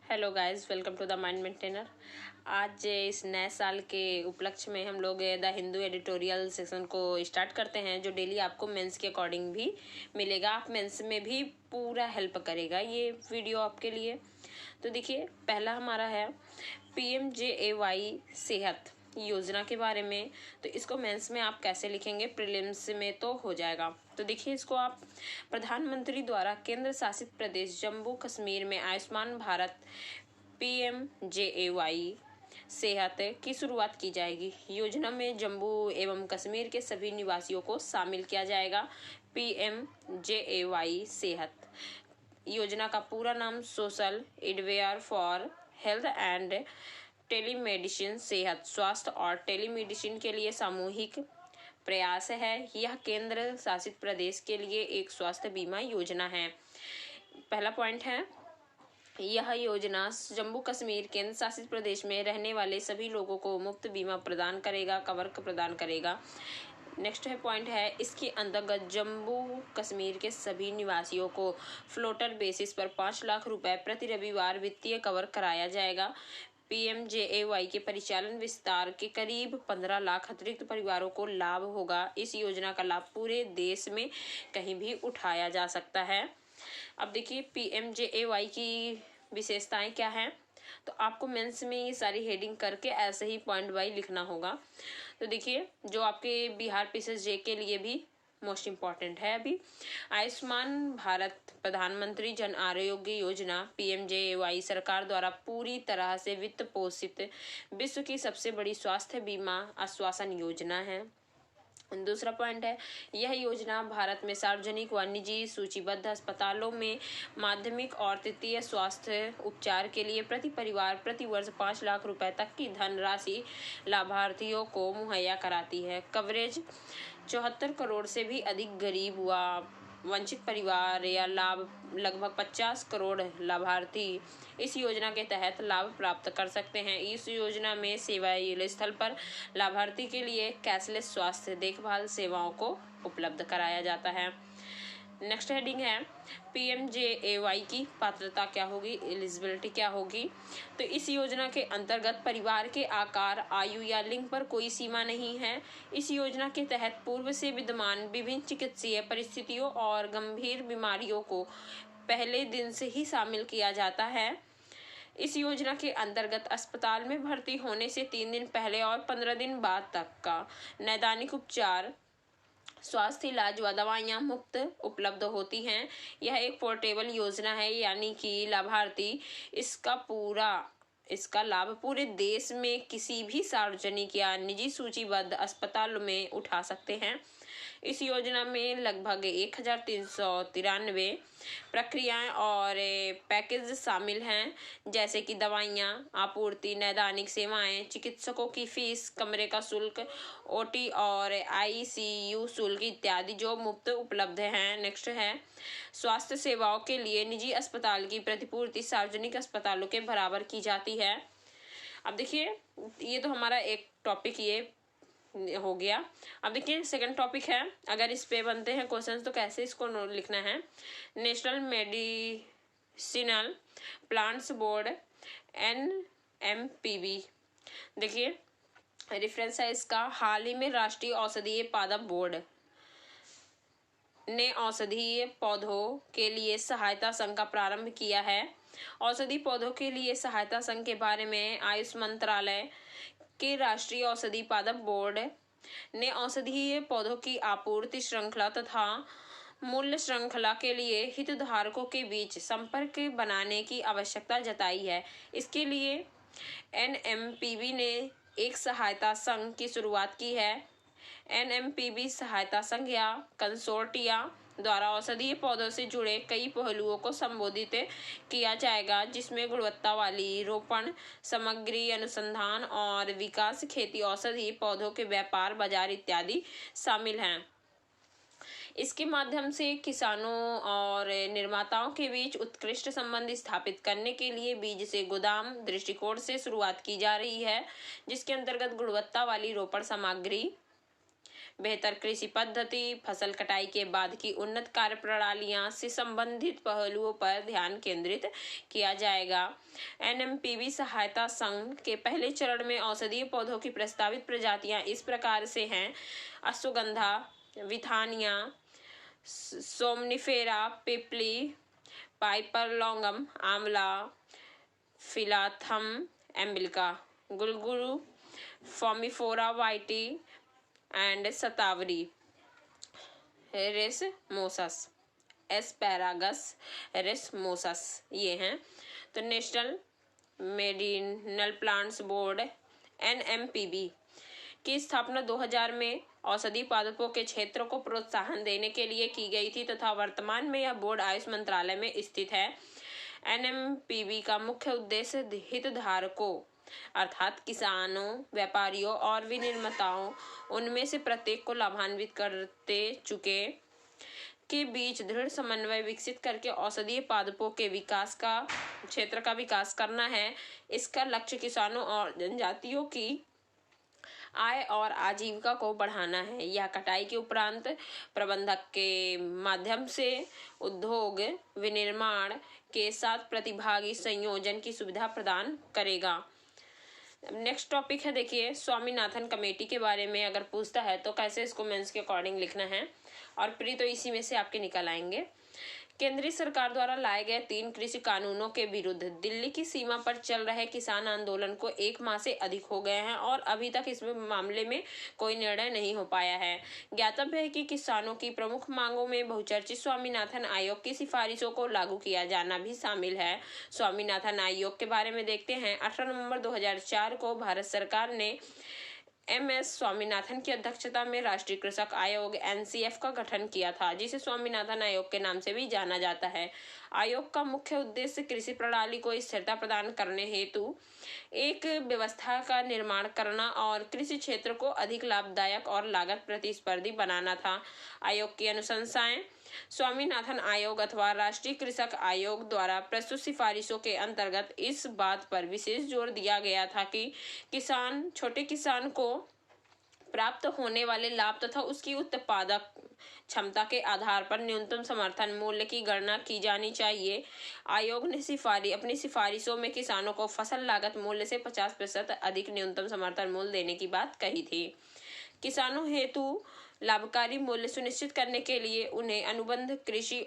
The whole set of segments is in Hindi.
Hello guys, welcome to the mind maintainer. आज इस नए साल के उपलक्ष्य में हम लोग द हिंदू एडिटोरियल सेक्शन को स्टार्ट करते हैं, जो डेली आपको मेंस के अकॉर्डिंग भी मिलेगा। आप मेंस में भी पूरा हेल्प करेगा ये वीडियो आपके लिए। तो देखिए, पहला हमारा है PMJAY सेहत योजना के बारे में। तो इसको मेंस में आप कैसे लिखेंगे, प्रीलिम्स में तो हो जाएगा। तो देखिए, इसको आप प्रधानमंत्री द्वारा केंद्र शासित प्रदेश जम्मू कश्मीर में आयुष्मान भारत PMJAY सेहत की शुरुआत की जाएगी। योजना में जम्मू एवं कश्मीर के सभी निवासियों को शामिल किया जाएगा। PMJAY सेहत योजना का पूरा नाम social adware for health and telemedicine सेहत, स्वास्थ्य और टेलीमेडिसिन के लिए सामूहिक प्रयास है। यह केंद्र शासित प्रदेश के लिए एक स्वास्थ्य बीमा योजना है। पहला पॉइंट है, यह योजना जम्मू कश्मीर केंद्र शासित प्रदेश में रहने वाले सभी लोगों को मुफ्त बीमा प्रदान करेगा, कवर प्रदान करेगा। नेक्स्ट है पॉइंट है, इसके अंतर्गत जम्मू कश्मीर के सभी निवासियों को फ्लोटर बेसिस पर 5 लाख रुपए प्रति रविवार वित्तीय कवर कराया जाएगा। PMJAY के परिचालन विस्तार के करीब 15 लाख अतिरिक्त परिवारों को लाभ होगा। इस योजना का लाभ पूरे देश में कहीं भी उठाया जा सकता है। अब देखिए, PMJAY की विशेषताएं क्या हैं। तो आपको मेंस में ये सारी हेडिंग करके ऐसे ही पॉइंट वाइज लिखना होगा। तो देखिए, जो आपके बिहार PCSJ के लिए भी मोस्ट इम्पॉर्टेंट है, अभी आयुष्मान भारत प्रधानमंत्री जन आरोग्य योजना PMJAY सरकार द्वारा पूरी तरह से वित्त पोषित विश्व की सबसे बड़ी स्वास्थ्य बीमा आश्वासन योजना है। दूसरा पॉइंट है, यह योजना भारत में सार्वजनिक व निजी सूचीबद्ध अस्पतालों में माध्यमिक और तृतीय स्वास्थ्य उपचार के लिए प्रति परिवार प्रति वर्ष 5 लाख रुपए तक की धनराशि लाभार्थियों को मुहैया कराती है। कवरेज 74 करोड़ से भी अधिक गरीब व वंचित परिवार या लगभग 50 करोड़ लाभार्थी इस योजना के तहत लाभ प्राप्त कर सकते हैं। इस योजना में सेवा स्थल पर लाभार्थी के लिए कैशलेस स्वास्थ्य देखभाल सेवाओं को उपलब्ध कराया जाता है। नेक्स्ट हेडिंग है, PMJAY की पात्रता क्या होगी, एलिजिबिलिटी क्या होगी। तो इस योजना के अंतर्गत परिवार के आकार, आयु या लिंग पर कोई सीमा नहीं है। इस योजना के तहत पूर्व से विद्यमान विभिन्न चिकित्सीय परिस्थितियों और गंभीर बीमारियों को पहले दिन से ही शामिल किया जाता है। इस योजना के अंतर्गत अस्पताल में भर्ती होने से 3 दिन पहले और 15 दिन बाद तक का नैदानिक उपचार, स्वास्थ्य इलाज व दवाइयाँ मुफ्त उपलब्ध होती हैं। यह एक पोर्टेबल योजना है, यानी कि लाभार्थी इसका लाभ पूरे देश में किसी भी सार्वजनिक या निजी सूचीबद्ध अस्पताल में उठा सकते हैं। इस योजना में लगभग 1393 प्रक्रियाएं और पैकेज शामिल हैं, जैसे कि दवाइयाँ, आपूर्ति, नैदानिक सेवाएं, चिकित्सकों की फीस, कमरे का शुल्क, OT और ICU शुल्क इत्यादि, जो मुफ्त उपलब्ध हैं। नेक्स्ट है, स्वास्थ्य सेवाओं के लिए निजी अस्पताल की प्रतिपूर्ति सार्वजनिक अस्पतालों के बराबर की जाती है। अब देखिए, ये तो हमारा एक टॉपिक ये हो गया। अब देखिए, सेकंड टॉपिक है, अगर इस पे बनते हैं क्वेश्चंस तो कैसे इसको लिखना है। National medicinal plants board NMPB, देखिए रेफरेंस है इसका। हाल ही में राष्ट्रीय औषधीय पादप बोर्ड ने औषधीय पौधों के लिए सहायता संघ का प्रारंभ किया है। औषधीय पौधों के लिए सहायता संघ के बारे में आयुष मंत्रालय के राष्ट्रीय औषधि पादप बोर्ड ने औषधीय पौधों की आपूर्ति श्रृंखला तथा मूल्य श्रृंखला के लिए हितधारकों के बीच संपर्क बनाने की आवश्यकता जताई है। इसके लिए NMPB ने एक सहायता संघ की शुरुआत की है। NMPB सहायता संघ या कंसोर्टिया द्वारा औषधीय पौधों से जुड़े कई पहलुओं को संबोधित किया जाएगा, जिसमें गुणवत्ता वाली रोपण सामग्री, अनुसंधान और विकास, खेती, औषधीय पौधों के व्यापार, बाजार इत्यादि शामिल हैं। इसके माध्यम से किसानों और निर्माताओं के बीच उत्कृष्ट संबंध स्थापित करने के लिए बीज से गोदाम दृष्टिकोण से शुरुआत की जा रही है, जिसके अंतर्गत गुणवत्ता वाली रोपण सामग्री, बेहतर कृषि पद्धति, फसल कटाई के बाद की उन्नत कार्य प्रणालियां से संबंधित पहलुओं पर ध्यान केंद्रित किया जाएगा। एनएमपीवी सहायता संघ के पहले चरण में औषधीय पौधों की प्रस्तावित प्रजातियां इस प्रकार से हैं: अश्वगंधा, विथानिया, सोमनिफेरा, पिपली, पाइपर आंवला, फिलाथम एम्बिलिका, गुलगुरु, फॉर्मिफोरा वाइटी and shatavari, racemosus, asparagus, racemosus, ये हैं। तो नेशनल मेडिसिनल प्लांट्स बोर्ड एनएमपीबी की स्थापना 2000 में औषधि पादपों के क्षेत्र को प्रोत्साहन देने के लिए की गई थी तथा वर्तमान में यह बोर्ड आयुष मंत्रालय में स्थित है। एनएमपीबी का मुख्य उद्देश्य हितधारकों अर्थात किसानों, व्यापारियों और विनिर्माताओं, उनमें से प्रत्येक को लाभान्वित करते चुके के बीच दृढ़ समन्वय विकसित करके औषधीय पादपों के विकास का क्षेत्र का विकास करना है। इसका लक्ष्य किसानों और जनजातियों की आय और आजीविका को बढ़ाना है। यह कटाई के उपरांत प्रबंधक के माध्यम से उद्योग विनिर्माण के साथ प्रतिभागी संयोजन की सुविधा प्रदान करेगा। नेक्स्ट टॉपिक है, देखिए स्वामीनाथन कमेटी के बारे में अगर पूछता है तो कैसे इसको मेंस के अकॉर्डिंग लिखना है, और प्री तो इसी में से आपके निकल आएंगे। केंद्रीय सरकार द्वारा लाए गए 3 कृषि कानूनों के विरुद्ध दिल्ली की सीमा पर चल रहे किसान आंदोलन को 1 माह से अधिक हो गए हैं और अभी तक इस मामले में कोई निर्णय नहीं हो पाया है। ज्ञातव्य है कि किसानों की प्रमुख मांगों में बहुचर्चित स्वामीनाथन आयोग की सिफारिशों को लागू किया जाना भी शामिल है। स्वामीनाथन आयोग के बारे में देखते हैं। 18 नवंबर 2004 को भारत सरकार ने एमएस स्वामीनाथन की अध्यक्षता में राष्ट्रीय कृषक आयोग एनसीएफ का गठन किया था, जिसे स्वामीनाथन आयोग के नाम से भी जाना जाता है। आयोग का मुख्य उद्देश्य कृषि प्रणाली को स्थिरता प्रदान करने हेतु एक व्यवस्था का निर्माण करना और कृषि क्षेत्र को अधिक लाभदायक और लागत प्रतिस्पर्धी बनाना था। आयोग की अनुशंसाएं स्वामीनाथन आयोग अथवा राष्ट्रीय कृषक आयोग द्वारा प्रस्तुत सिफारिशों के अंतर्गत इस बात पर विशेष जोर दिया गया था कि छोटे किसान को प्राप्त होने वाले लाभ तथा उसकी उत्पादक क्षमता के आधार पर न्यूनतम समर्थन मूल्य की गणना की जानी चाहिए। आयोग ने अपनी सिफारिशों में किसानों को फसल लागत मूल्य से 50% अधिक न्यूनतम समर्थन मूल्य देने की बात कही थी। किसानों हेतु लाभकारी मूल्य सुनिश्चित करने के लिए उन्हें अनुबंध कृषि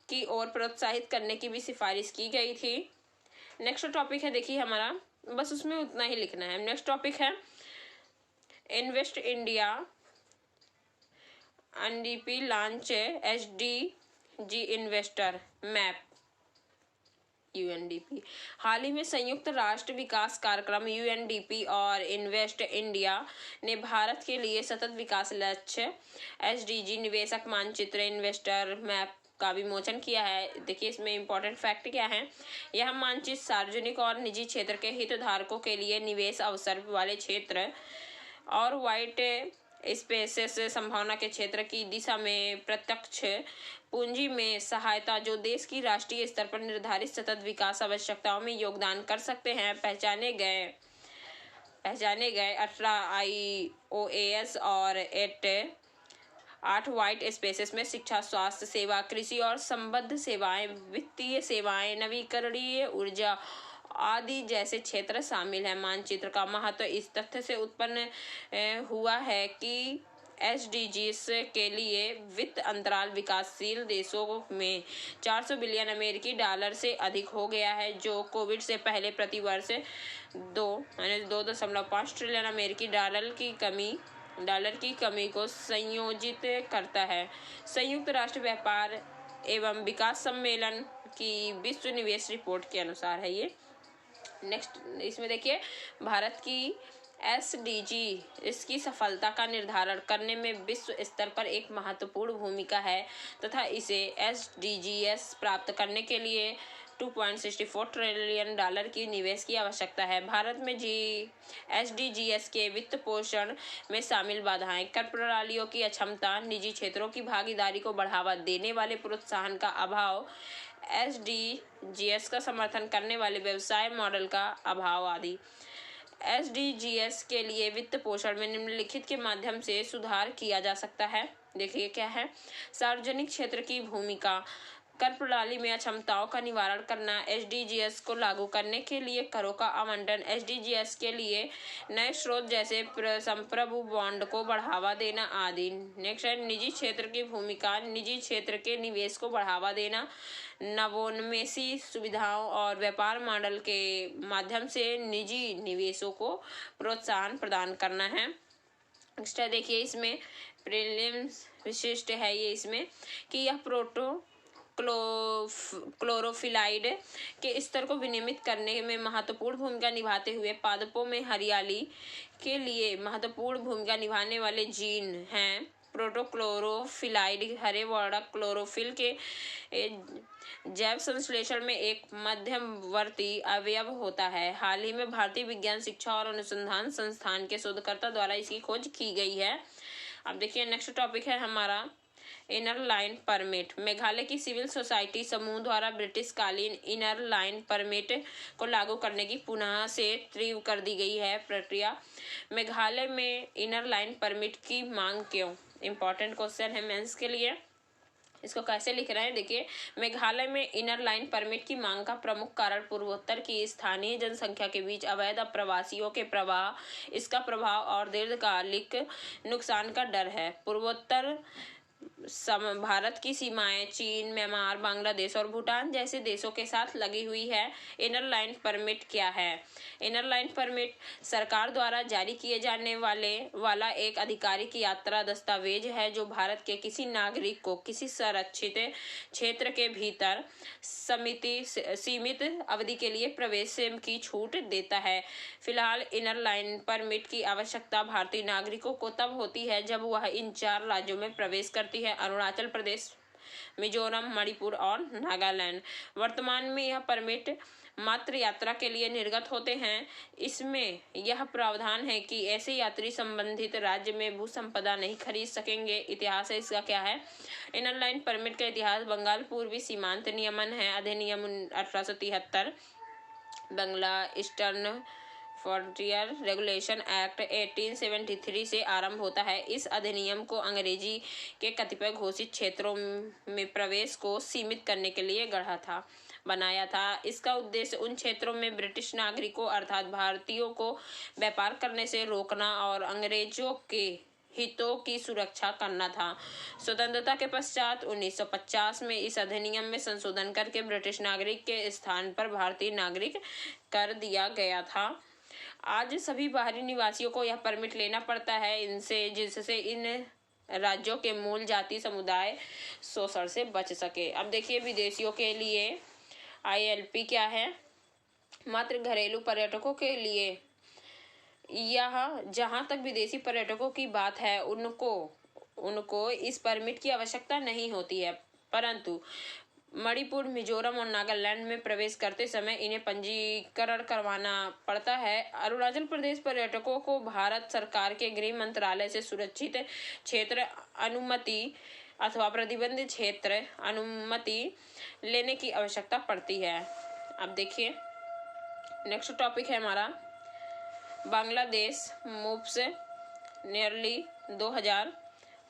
की ओर प्रोत्साहित करने की भी सिफारिश की गई थी। नेक्स्ट टॉपिक है, देखिए हमारा, बस उसमें उतना ही लिखना है। नेक्स्ट टॉपिक है invest India NDP launch SDG investor map UNDP. हाल ही में संयुक्त राष्ट्र विकास कार्यक्रम यूएनडीपी और इन्वेस्ट इंडिया ने भारत के लिए सतत विकास लक्ष्य एसडीजी निवेशक मानचित्र इन्वेस्टर मैप का विमोचन किया है। देखिए इसमें इंपॉर्टेंट फैक्ट क्या है। यह मानचित्र सार्वजनिक और निजी क्षेत्र के हितधारकों के लिए निवेश अवसर वाले क्षेत्र और व्हाइट स्पेसेस संभावना के क्षेत्र की दिशा में प्रत्यक्ष पूंजी में सहायता जो देश की राष्ट्रीय स्तर पर निर्धारित सतत विकास आवश्यकताओं में योगदान कर सकते हैं। पहचाने गए 18 IOAS और 8 व्हाइट स्पेसेस में शिक्षा, स्वास्थ्य सेवा, कृषि और संबद्ध सेवाएं, वित्तीय सेवाएं, नवीकरणीय ऊर्जा आदि जैसे क्षेत्र शामिल हैं। मानचित्र का महत्व इस तथ्य से उत्पन्न हुआ है कि एसडीजीज के लिए वित्त अंतराल विकासशील देशों में 400 बिलियन अमेरिकी डॉलर से अधिक हो गया है, जो कोविड से पहले प्रति वर्ष 2.5 ट्रिलियन अमेरिकी डॉलर की कमी को संयोजित करता है। संयुक्त राष्ट्र व्यापार एवं विकास सम्मेलन की विश्व निवेश रिपोर्ट के अनुसार है ये। नेक्स्ट इसमें देखिए भारत की एसडीजी इसकी सफलता का निर्धारण करने में विश्व स्तर पर एक महत्वपूर्ण भूमिका है तथा इसे एसडीजीएस प्राप्त करने के लिए 2.64 ट्रिलियन डॉलर की निवेश की आवश्यकता है। भारत में एसडीजीएस के वित्त पोषण में शामिल बाधाएं, कर प्रणालियों की अक्षमता, निजी क्षेत्रों की भागीदारी को बढ़ावा देने वाले प्रोत्साहन का अभाव, एसडीजीएस का समर्थन करने वाले व्यवसाय मॉडल का अभाव आदि। SDGs के लिए वित्त पोषण में निम्नलिखित के माध्यम से सुधार किया जा सकता है। देखिए क्या है, सार्वजनिक क्षेत्र की भूमिका, कर प्रणाली में अक्षमताओं का निवारण करना, SDGs को लागू करने के लिए करों का आवंटन, SDGs के लिए नए स्रोत जैसे संप्रभु बॉन्ड को बढ़ावा देना आदि। नेक्स्ट है निजी क्षेत्र की भूमिका, निजी क्षेत्र के निवेश को बढ़ावा देना, नवोन्मेषी सुविधाओं और व्यापार मॉडल के माध्यम से निजी निवेशों को प्रोत्साहन प्रदान करना है। नेक्स्ट है देखिए इसमें प्रीलिम्स विशिष्ट है ये इसमें कि यह क्लोरोफिलाइड के स्तर को विनियमित करने में महत्वपूर्ण भूमिका निभाते हुए पादपों में हरियाली के लिए महत्वपूर्ण भूमिका निभाने वाले जीन हैं। प्रोटोक्लोरोफिलाइड हरे वर्णक क्लोरोफिल के जैव संश्लेषण में एक मध्यवर्ती अवयव होता है। हाल ही में भारतीय विज्ञान शिक्षा और अनुसंधान संस्थान के शोधकर्ता द्वारा इसकी खोज की गई है। अब देखिए नेक्स्ट टॉपिक है हमारा इनर लाइन परमिट। मेघालय की सिविल सोसाइटी समूह द्वारा ब्रिटिश कालीन इनर लाइन परमिट को लागू करने की पुनः से तीव्र कर दी गई है प्रक्रिया। मेघालय में इनर लाइन परमिट की मांग क्यों? इंपॉर्टेंट क्वेश्चन है मेंस के लिए। इसको कैसे लिख रहे हैं देखिए, मेघालय में इनर लाइन परमिट की मांग का प्रमुख कारण पूर्वोत्तर की स्थानीय जनसंख्या के बीच अवैध प्रवासियों के प्रवाह, इसका प्रभाव और दीर्घकालिक नुकसान का डर है। पूर्वोत्तर भारत की सीमाएं चीन, म्यांमार, बांग्लादेश और भूटान जैसे देशों के साथ लगी हुई है। इनर लाइन परमिट क्या है? इनर लाइन परमिट सरकार द्वारा जारी किए जाने वाला एक आधिकारिक यात्रा दस्तावेज है जो भारत के किसी नागरिक को किसी संरक्षित क्षेत्र के भीतर सीमित अवधि के लिए प्रवेश की छूट देता है। फिलहाल इनर लाइन परमिट की आवश्यकता भारतीय नागरिकों को तब होती है जब वह इन 4 राज्यों में प्रवेश करती है: अरुणाचल प्रदेश, मिजोरम, मणिपुर और नागालैंड। वर्तमान में यह परमिट मात्र यात्रा के लिए निर्गत होते हैं। इसमें यह प्रावधान है कि ऐसे यात्री संबंधित राज्य में भू संपदा नहीं खरीद सकेंगे। इतिहास है इसका क्या है? इनर लाइन परमिट का इतिहास बंगाल पूर्वी सीमांत नियमन है अधिनियम 1873, बंगला ईस्टर्न फ्रंटियर रेगुलेशन एक्ट 1873 से आरंभ होता है। इस अधिनियम को अंग्रेजी के कतिपय घोषित क्षेत्रों में प्रवेश को सीमित करने के लिए बनाया था। इसका उद्देश्य उन क्षेत्रों में ब्रिटिश नागरिकों अर्थात भारतीयों को व्यापार करने से रोकना और अंग्रेजों के हितों की सुरक्षा करना था। स्वतंत्रता के पश्चात 1950 में इस अधिनियम में संशोधन करके ब्रिटिश नागरिक के स्थान पर भारतीय नागरिक कर दिया गया था। आज सभी बाहरी निवासियों को यह परमिट लेना पड़ता है जिससे इन राज्यों के मूल जाति समुदाय शोषण से बच सके। अब देखिए विदेशियों के लिए ILP क्या है? मात्र घरेलू पर्यटकों के लिए यह जहां तक विदेशी पर्यटकों की बात है उनको इस परमिट की आवश्यकता नहीं होती है, परंतु मणिपुर, मिजोरम और नागालैंड में प्रवेश करते समय इन्हें पंजीकरण करवाना पड़ता है। अरुणाचल प्रदेश पर्यटकों को भारत सरकार के गृह मंत्रालय से सुरक्षित क्षेत्र अनुमति अथवा प्रतिबंधित क्षेत्र अनुमति लेने की आवश्यकता पड़ती है। अब देखिए नेक्स्ट टॉपिक है हमारा Bangladesh moves nearly 2000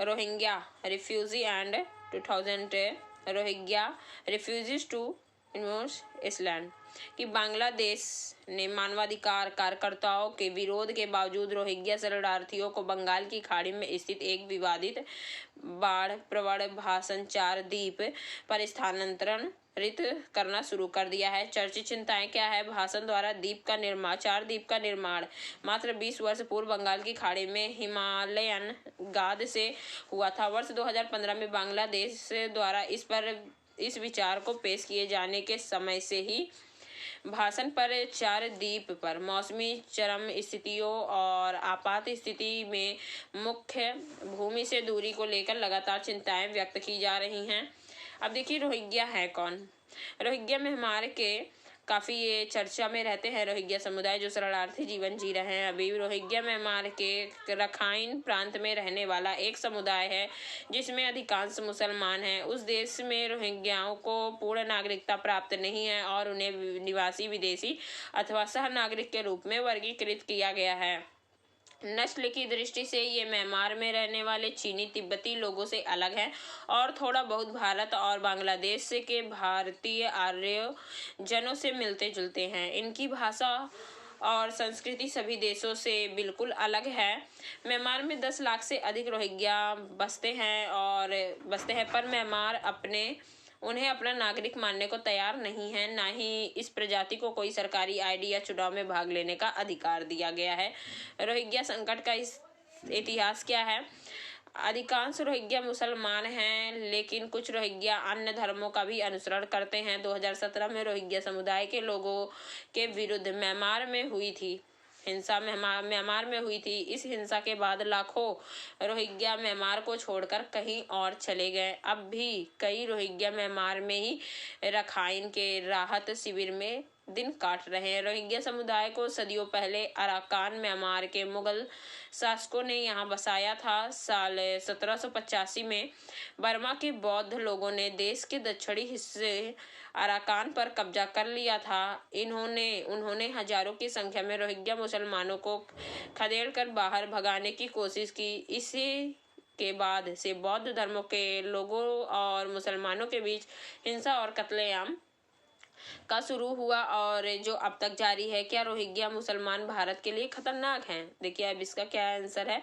Rohingya refugee and 2000 Rohingya refugees to island कि बांग्लादेश ने मानवाधिकार कार्यकर्ताओं के विरोध के बावजूद रोहिंग्या शरणार्थियों को बंगाल की खाड़ी में स्थित एक विवादित बाढ़ प्रवण भाषांचार द्वीप पर स्थानांतरित करना शुरू कर दिया है। चर्चित चिंताएं क्या है? भाषण द्वारा द्वीप का निर्माण मात्र 20 वर्ष पूर्व बंगाल की खाड़ी में हिमालयन गाद से हुआ था। वर्ष 2015 में बांग्लादेश द्वारा इस विचार को पेश किए जाने के समय से ही भाषण पर 4 द्वीप पर मौसमी चरम स्थितियों और आपात स्थिति में मुख्य भूमि से दूरी को लेकर लगातार चिंताएं व्यक्त की जा रही हैं। अब देखिए रोहिंग्या है कौन? रोहिंग्या म्यांमार के काफ़ी ये चर्चा में रहते हैं रोहिंग्या समुदाय, जो शरणार्थी जीवन जी रहे हैं अभी। रोहिंग्या म्यांमार के रखाइन प्रांत में रहने वाला एक समुदाय है जिसमें अधिकांश मुसलमान हैं। उस देश में रोहिंग्याओं को पूर्ण नागरिकता प्राप्त नहीं है और उन्हें निवासी, विदेशी अथवा सह नागरिक के रूप में वर्गीकृत किया गया है। नस्ल की दृष्टि से ये म्यांमार में रहने वाले चीनी तिब्बती लोगों से अलग है और थोड़ा बहुत भारत और बांग्लादेश के भारतीय आर्य जनों से मिलते जुलते हैं। इनकी भाषा और संस्कृति सभी देशों से बिल्कुल अलग है। म्यांमार में 10 लाख से अधिक रोहिंग्या बसते हैं पर म्यांमार उन्हें अपना नागरिक मानने को तैयार नहीं है। ना ही इस प्रजाति को कोई सरकारी आईडी या चुनाव में भाग लेने का अधिकार दिया गया है। रोहिंग्या संकट का इतिहास क्या है? अधिकांश रोहिंग्या मुसलमान हैं, लेकिन कुछ रोहिंग्या अन्य धर्मों का भी अनुसरण करते हैं। 2017 में रोहिंग्या समुदाय के लोगों के विरुद्ध म्यांमार में हुई थी हिंसा म्यांमार में हुई थी। इस हिंसा के बाद लाखों रोहिंग्या म्यांमार को छोड़कर कहीं और चले गए। अब भी कई रोहिंग्या म्यांमार में ही रखाइन के राहत शिविर में दिन काट रहे हैं। रोहिंग्या समुदाय को सदियों पहले अराकान म्यांमार के मुगल शासकों ने यहाँ बसाया था। साल 1785 में बर्मा के बौद्ध लोगों ने देश के दक्षिणी हिस्से अराकान पर कब्जा कर लिया था। उन्होंने हजारों की संख्या में रोहिंग्या मुसलमानों को खदेड़कर बाहर भगाने की कोशिश की। इसी के बाद से बौद्ध धर्मों के लोगों और मुसलमानों के बीच हिंसा और कत्लेआम का शुरू हुआ और जो अब तक जारी है। क्या रोहिंग्या मुसलमान भारत के लिए खतरनाक हैं? देखिए अब इसका क्या आंसर है।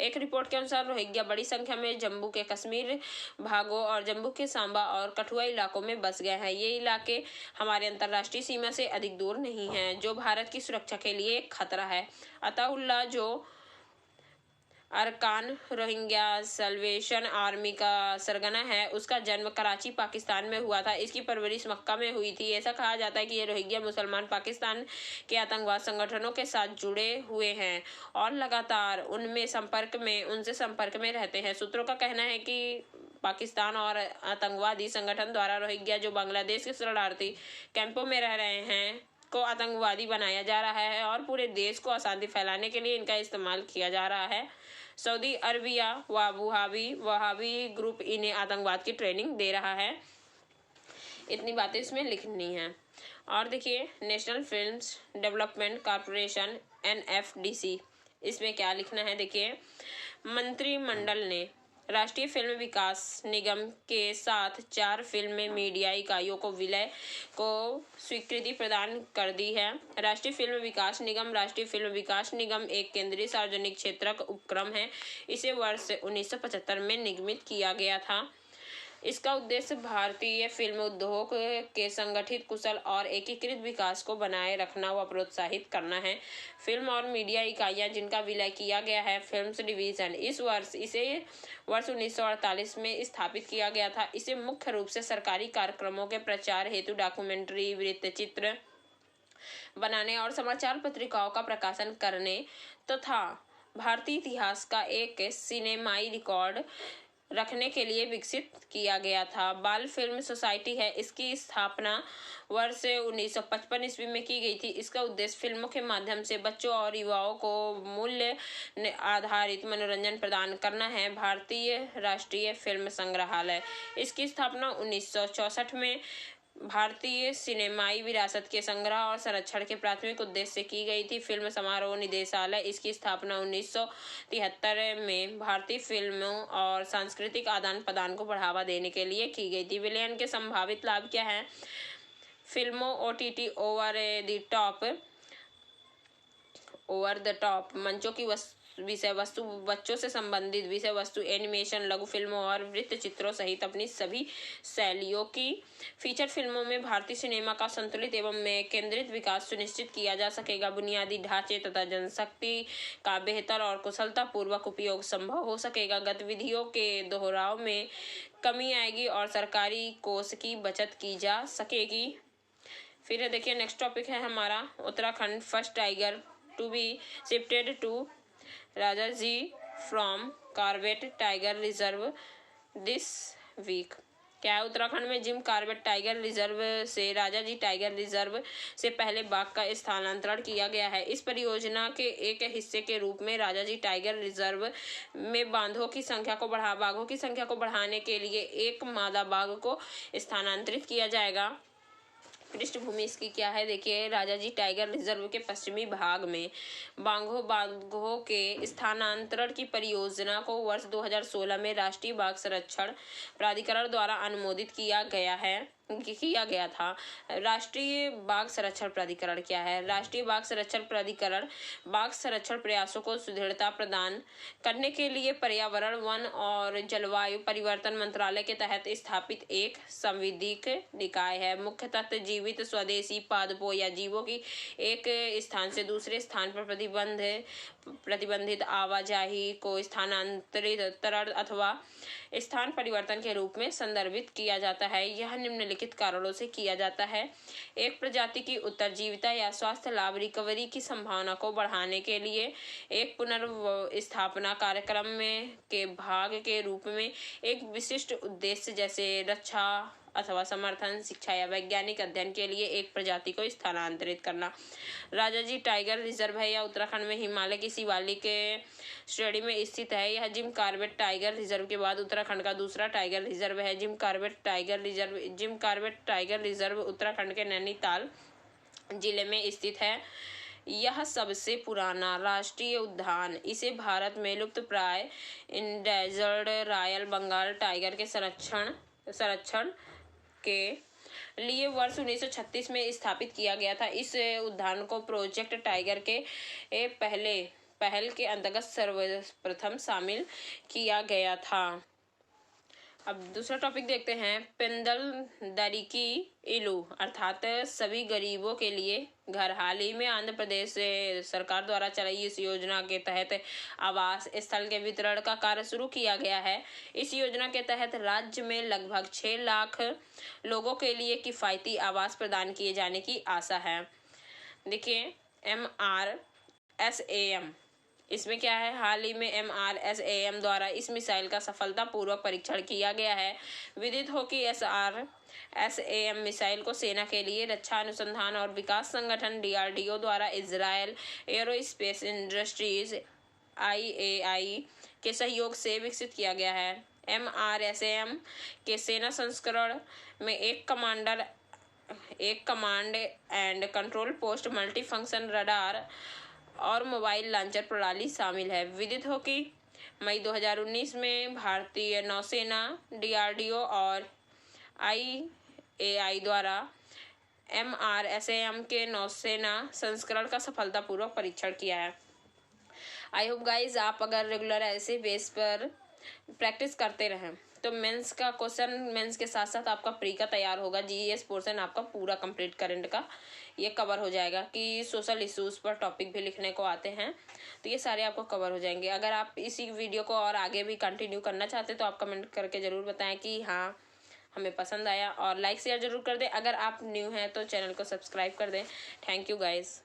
एक रिपोर्ट के अनुसार रोहिंग्या बड़ी संख्या में जम्मू के कश्मीर भागों और जम्मू के सांबा और कठुआ इलाकों में बस गए हैं। ये इलाके हमारे अंतर्राष्ट्रीय सीमा से अधिक दूर नहीं हैं, जो भारत की सुरक्षा के लिए एक खतरा है। अताउल्लाह, जो अरकान रोहिंग्या सल्वेशन आर्मी का सरगना है, उसका जन्म कराची पाकिस्तान में हुआ था। इसकी परवरिश मक्का में हुई थी। ऐसा कहा जाता है कि ये रोहिंग्या मुसलमान पाकिस्तान के आतंकवाद संगठनों के साथ जुड़े हुए हैं और लगातार उनसे संपर्क में रहते हैं। सूत्रों का कहना है कि पाकिस्तान और आतंकवादी संगठन द्वारा रोहिंग्या जो बांग्लादेश के शरणार्थी कैंपों में रह रहे हैं को आतंकवादी बनाया जा रहा है और पूरे देश को अशांति फैलाने के लिए इनका इस्तेमाल किया जा रहा है। सऊदी अरबिया वहाबी ग्रुप इन्हें आतंकवाद की ट्रेनिंग दे रहा है। इतनी बातें इसमें लिखनी है। और देखिए, national films development corporation NFDC, इसमें क्या लिखना है। देखिए, मंत्रिमंडल ने राष्ट्रीय फिल्म विकास निगम के साथ 4 फिल्म मीडिया इकाइयों को विलय को स्वीकृति प्रदान कर दी है। राष्ट्रीय फिल्म विकास निगम एक केंद्रीय सार्वजनिक क्षेत्र उपक्रम है। इसे वर्ष 1975 में निगमित किया गया था। इसका उद्देश्य भारतीय फिल्म उद्योग के संगठित, कुशल और एकीकृत विकास को बनाए रखना व प्रोत्साहित करना है। फिल्म और मीडिया इकाइयां जिनका विलय किया गया है। फिल्म्स डिवीजन इसे वर्ष 1948 में स्थापित किया गया था। इसे मुख्य रूप से सरकारी कार्यक्रमों के प्रचार हेतु डॉक्यूमेंट्री, वृत्तचित्र बनाने और समाचार पत्रिकाओं का प्रकाशन करने तथा भारतीय इतिहास का एक सिनेमाई रिकॉर्ड रखने के लिए विकसित किया गया था। बाल फिल्म सोसाइटी है। इसकी स्थापना वर्ष 1955 ईस्वी में की गई थी। इसका उद्देश्य फिल्मों के माध्यम से बच्चों और युवाओं को मूल्य आधारित मनोरंजन प्रदान करना है। भारतीय राष्ट्रीय फिल्म संग्रहालय, इसकी स्थापना 1964 में भारतीय सिनेमाई विरासत के संग्रह और संरक्षण के प्राथमिक उद्देश्य से की गई थी। फिल्म समारोह निदेशालय, इसकी स्थापना 1973 में भारतीय फिल्मों और सांस्कृतिक आदान प्रदान को बढ़ावा देने के लिए की गई थी। विलयन के संभावित लाभ क्या हैं? फिल्मों OTT ओवर द टॉप मंचों की विषय वस्तु, बच्चों से संबंधित विषय वस्तु, एनिमेशन, लघु फिल्मों और वृत्त चित्रों सहित अपनी सभी शैलियों की फीचर फिल्मों में भारतीय सिनेमा का संतुलित एवं केंद्रित विकास सुनिश्चित किया जा सकेगा। बुनियादी ढांचे तथा जनशक्ति का बेहतर और कुशलता पूर्वक उपयोग संभव हो सकेगा। गतिविधियों के दोहराव में कमी आएगी और सरकारी कोष की बचत की जा सकेगी। फिर देखिए, नेक्स्ट टॉपिक है हमारा Uttarakhand first tiger to be shifted to Rajaji from Corbett tiger reserve this week. क्या है? उत्तराखंड में जिम कॉर्बेट टाइगर रिजर्व से राजाजी टाइगर रिजर्व से पहले बाघ का स्थानांतरण किया गया है। इस परियोजना के एक हिस्से के रूप में राजाजी टाइगर रिजर्व में बाघों की संख्या को बढ़ाने के लिए एक मादा बाघ को स्थानांतरित किया जाएगा। पृष्ठभूमि इसकी क्या है? देखिए, राजाजी टाइगर रिजर्व के पश्चिमी भाग में बाघों के स्थानांतरण की परियोजना को वर्ष 2016 में राष्ट्रीय बाघ संरक्षण प्राधिकरण द्वारा अनुमोदित किया गया था। राष्ट्रीय बाघ संरक्षण प्राधिकरण क्या है? राष्ट्रीय बाघ संरक्षण प्राधिकरण बाघ संरक्षण प्रयासों को सुदृढ़ता प्रदान करने के लिए पर्यावरण, वन और जलवायु परिवर्तन मंत्रालय के तहत स्थापित एक संवैधानिक निकाय है। मुख्यतः जीवित स्वदेशी पादपों या जीवों की एक स्थान से दूसरे स्थान पर प्रतिबंधित आवाजाही को स्थानांतरण अथवा स्थान परिवर्तन के रूप में संदर्भित किया जाता है। यह निम्नलिखित कारणों से किया जाता है। एक प्रजाति की उत्तरजीविता या स्वास्थ्य लाभ, रिकवरी की संभावना को बढ़ाने के लिए, एक पुनर्स्थापना कार्यक्रम के भाग के रूप में, एक विशिष्ट उद्देश्य जैसे रक्षा अथवा समर्थन, शिक्षा या वैज्ञानिक अध्ययन के लिए एक प्रजाति को स्थानांतरित करना। राजाजी टाइगर रिजर्व है या उत्तराखंड में हिमालय की शिवालिक के श्रेणी में स्थित है। यह जिम कॉर्बेट टाइगर रिजर्व के बाद उत्तराखंड का दूसरा टाइगर रिजर्व है। Jim Corbett tiger reserve Uttarakhand के नैनीताल जिले में स्थित है। यह सबसे पुराना राष्ट्रीय उद्यान, इसे भारत में लुप्तप्राय इंडेंजर्ड रॉयल बंगाल टाइगर के संरक्षण के लिए वर्ष 1936 में स्थापित किया गया था। इस उद्यान को प्रोजेक्ट टाइगर के पहल के अंतर्गत सर्वप्रथम शामिल किया गया था। अब दूसरा टॉपिक देखते हैं, पेंदल दरिकी इलू अर्थात सभी गरीबों के लिए घर। हाल ही में आंध्र प्रदेश सरकार द्वारा चलाई इस योजना के तहत आवास स्थल के वितरण का कार्य शुरू किया गया है। इस योजना के तहत राज्य में लगभग 6 लाख लोगों के लिए किफायती आवास प्रदान किए जाने की आशा है। देखिए, MRSAM इसमें क्या है? हाल ही में MRSAM द्वारा इस मिसाइल का सफलतापूर्वक परीक्षण किया गया है। विदित हो कि SRSAM मिसाइल को सेना के लिए रक्षा अनुसंधान और विकास संगठन DRDO द्वारा इजरायल एरोस्पेस इंडस्ट्रीज IAI के सहयोग से विकसित किया गया है। MRSAM के सेना संस्करण में एक command and control post, multi function radar और मोबाइल लॉन्चर प्रणाली शामिल है। विदित हो कि मई 2019 में भारतीय नौसेना, DRDO और IAI द्वारा MRSAM के नौसेना संस्करण का सफलतापूर्वक परीक्षण किया है। आई होप गाइज आप अगर रेगुलर ऐसे बेस पर प्रैक्टिस करते रहें तो मेंस का क्वेश्चन, मेंस के साथ साथ आपका प्री का तैयार होगा। GS पोर्शन आपका पूरा कंप्लीट करंट का ये कवर हो जाएगा कि सोशल इश्यूज पर टॉपिक भी लिखने को आते हैं, तो ये सारे आपको कवर हो जाएंगे। अगर आप इसी वीडियो को और आगे भी कंटिन्यू करना चाहते तो आप कमेंट करके ज़रूर बताएं कि हाँ हमें पसंद आया, और लाइक शेयर ज़रूर कर दें। अगर आप न्यू हैं तो चैनल को सब्सक्राइब कर दें। Thank you guys.